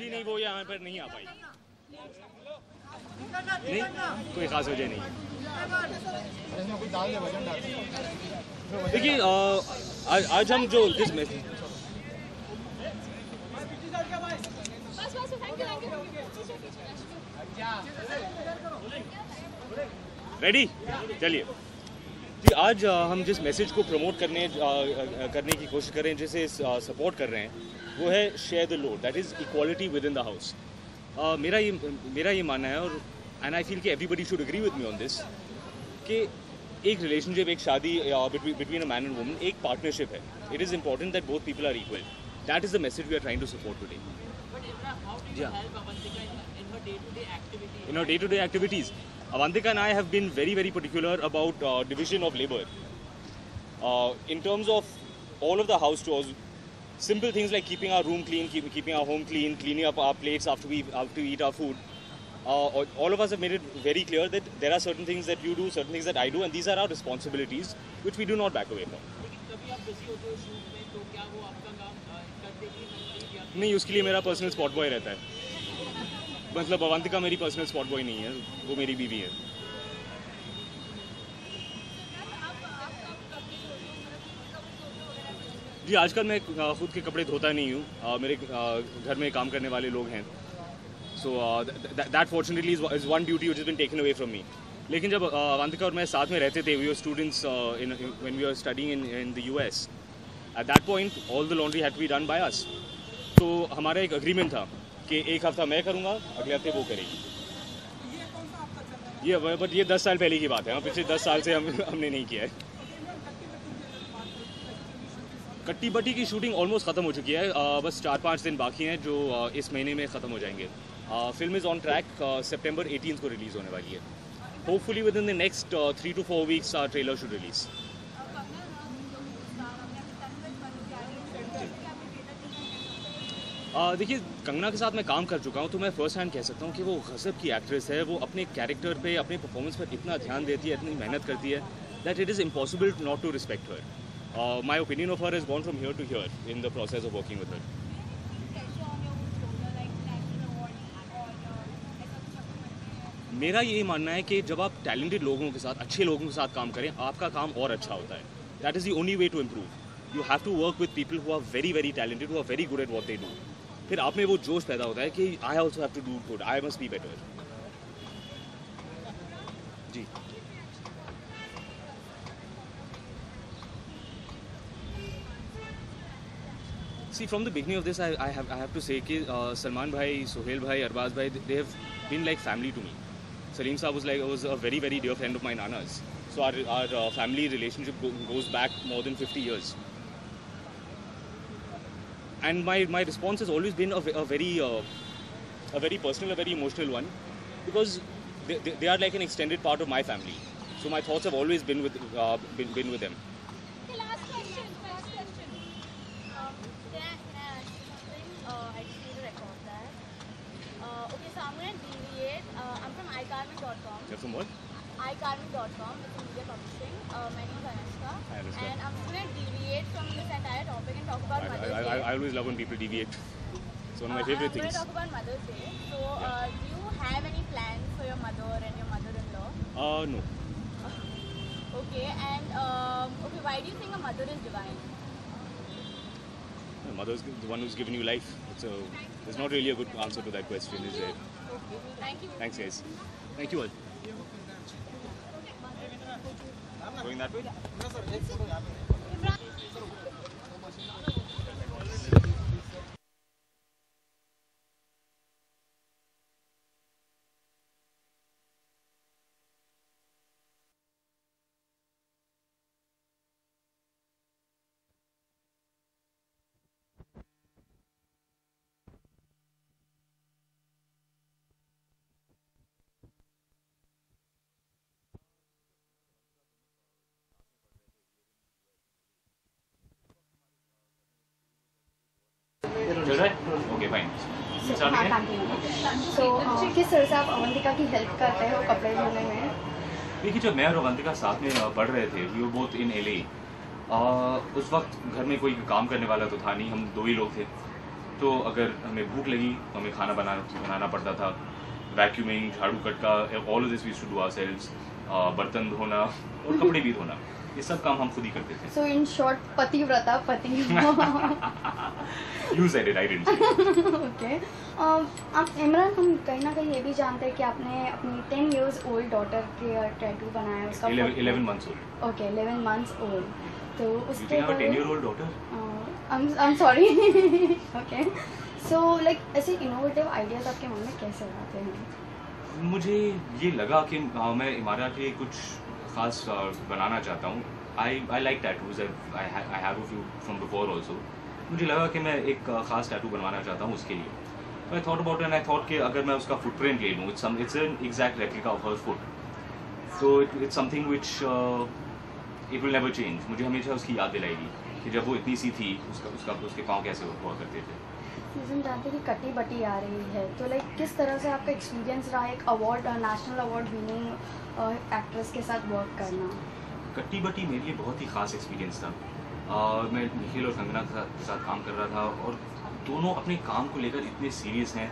जी नहीं, वो यहाँ पर नहीं आ पाई। नहीं, कोई खास वजह नहीं है। देखिए आज हम जो जिस रेडी चलिए जी, आज हम जिस मैसेज को प्रमोट करने की कोशिश करें, जिसे सपोर्ट कर रहे हैं, वो है share the load, that is equality within the house. मेरा ये मानना है, और एंड आई फील कि everybody should agree with me on this, कि एक रिलेशनशिप, एक शादी between a man and woman एक पार्टनरशिप है। It is important that both people are equal. That is the message we are trying to support today. In our day-to-day activities, Avantika and I have been very, very particular about division of labor. In terms of all of the house chores, simple things like keeping our room clean, keeping our home clean, cleaning up our plates after we eat our food. All of us have made it very clear that there are certain things that you do, certain things that I do, and these are our responsibilities, which we do not back away from. नहीं, उसके लिए मेरा personal spot boy रहता है। मतलब अवंतिका मेरी personal spot boy नहीं है, वो मेरी बीवी है। जी, आजकल मैं खुद के कपड़े धोता नहीं हूँ, मेरे घर में काम करने वाले लोग हैं। So that fortunately is one duty which has been taken away from me. लेकिन जब अवंतिका और मैं साथ में रहते थे, we were students when we were studying in the US, at that point all the laundry had to be done by us. तो हमारा एक अग्रीमेंट था कि एक हफ्ता मैं करूंगा, अगले हफ्ते वो करेगी। ये 10 साल पहले की बात है। पिछले 10 साल से हमने नहीं किया है। कट्टी बट्टी की शूटिंग ऑलमोस्ट ख़त्म हो चुकी है, बस 4-5 दिन बाकी हैं जो इस महीने में ख़त्म हो जाएंगे। Film is on track, September 18 को रिलीज़ होने वाली है। Hopefully with in the next 3 to 4 weeks our trailer should release. देखिए, कंगना के साथ मैं काम कर चुका हूँ, तो मैं फर्स्ट हैंड कह सकता हूँ कि वो गजब की एक्ट्रेस है। वो अपने कैरेक्टर पे, अपने परफॉर्मेंस पर इतना ध्यान देती है, इतनी मेहनत करती है, that it is impossible not to respect her. My opinion of her is gone from here to here in the process of working with her. मेरा ये मानना है कि जब आप टैलेंटेड लोगों के साथ, अच्छे लोगों के साथ काम करें, आपका काम और अच्छा होता है। That is the only way to improve. You have to work with people who are very very talented, who are very good at what they do. फिर आप में वो जोश पैदा होता है कि I also have to do good, I must be better. जी, see from the beginning of this I have to say कि सलमान भाई, सोहेल भाई, अरबाज भाई, they have been like family to me. Salim Saab was a very very dear friend of my Nana's. So our family relationship goes back more than 50 years. And my response has always been a very personal, a very emotional one, because they are like an extended part of my family. So my thoughts have always been with them. Okay, last question. Can I ask you something? I just need to record that. Okay, so I'm going to deviate. I'm from iCarmen.com. You're from what? iCarmen.com. It's a media publishing. My name is Anushka. Hi, Anushka. And I'm going to deviate from this entire topic and talk about Mother's Day. I always love when people deviate. It's one of my favorite things. I'm going to talk about Mother's Day. So, do you have any plans for your mother and your mother-in-law? No. Okay, and okay, why do you think a mother is divine? My mother's the one who's given you life. There's not really a good answer to that question, is there? Okay, thank you. Thanks, guys. Thank you all. Going that way? चल रहा है? Okay, fine. So, किस तरह से आप अवंतिका की help करते हो कपड़े धोने में? देखिए, जब मैं और अवंतिका साथ में पढ़ रहे थे, we were both in LA. उस वक्त घर में कोई काम करने वाला तो था नहीं, हम 2 ही लोग थे। तो अगर हमें भूख लगी तो हमें खाना बनाना पड़ता था, वैक्यूमिंग, झाड़ू कटका, all of this we used to do ourselves, बर्तन धोना और कपड़े भी धोना, ये सब काम हम खुद ही करते थे। सो इन शॉर्ट पतिव्रता पति। You said it, I didn't say it. Okay, आप इमरान, हम कहीं ना कहीं ये भी जानते हैं कि आपने अपनी 10 years old डॉटर के टैटू बनाया, उसका 11 months old. Okay 11 months old, तो You उसके think I have a 10-year-old daughter? I'm sorry. Okay, so like ऐसे इनोवेटिव आइडियाज आपके मन में कैसे आते हैं? मुझे ये लगा कि मैं इमारत के कुछ खास बनाना चाहता हूँ। I like tattoos, I have a few from before also. मुझे लगा कि मैं एक खास टैटू बनवाना चाहता हूँ उसके लिए। तो I thought about and I thought कि अगर मैं उसका फुटप्रिंट ले लूँ, it's an exact replica of her foot, so it's something which it will never change. मुझे हमेशा उसकी याद दिलाएगी कि जब वो इतनी सी थी उसके पाँव कैसे हुआ करते थे। हम जानते हैं कि कटी बटी आ रही है, तो लाइक किस तरह से आपका एक्सपीरियंस रहा एक award, national award winning actress के साथ वर्क करना? कट्टी बटी मेरे लिए बहुत ही ख़ास एक्सपीरियंस था। मैं निखिल और कंगना के साथ काम कर रहा था और दोनों अपने काम को लेकर इतने सीरियस हैं,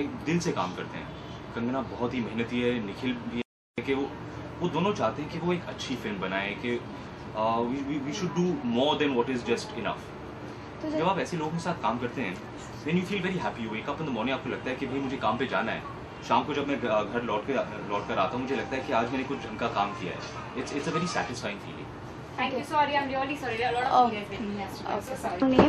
एक दिल से काम करते हैं। कंगना बहुत ही मेहनती है, निखिल भी है कि वो दोनों चाहते हैं कि वो एक अच्छी फिल्म बनाए, कि we should do more than what is just enough. तो जब आप ऐसे लोगों के साथ काम करते हैं, then you feel very happy. You wake up in the morning, आपको लगता है कि भाई मुझे काम पे जाना है। शाम को जब मैं घर लौट कर आता हूँ, मुझे लगता है कि आज मैंने कुछ ढंग का काम किया है। It's a very satisfying feeling. Thank you. Sorry, I'm really sorry. There are a lot of Okay. videos with me. Okay.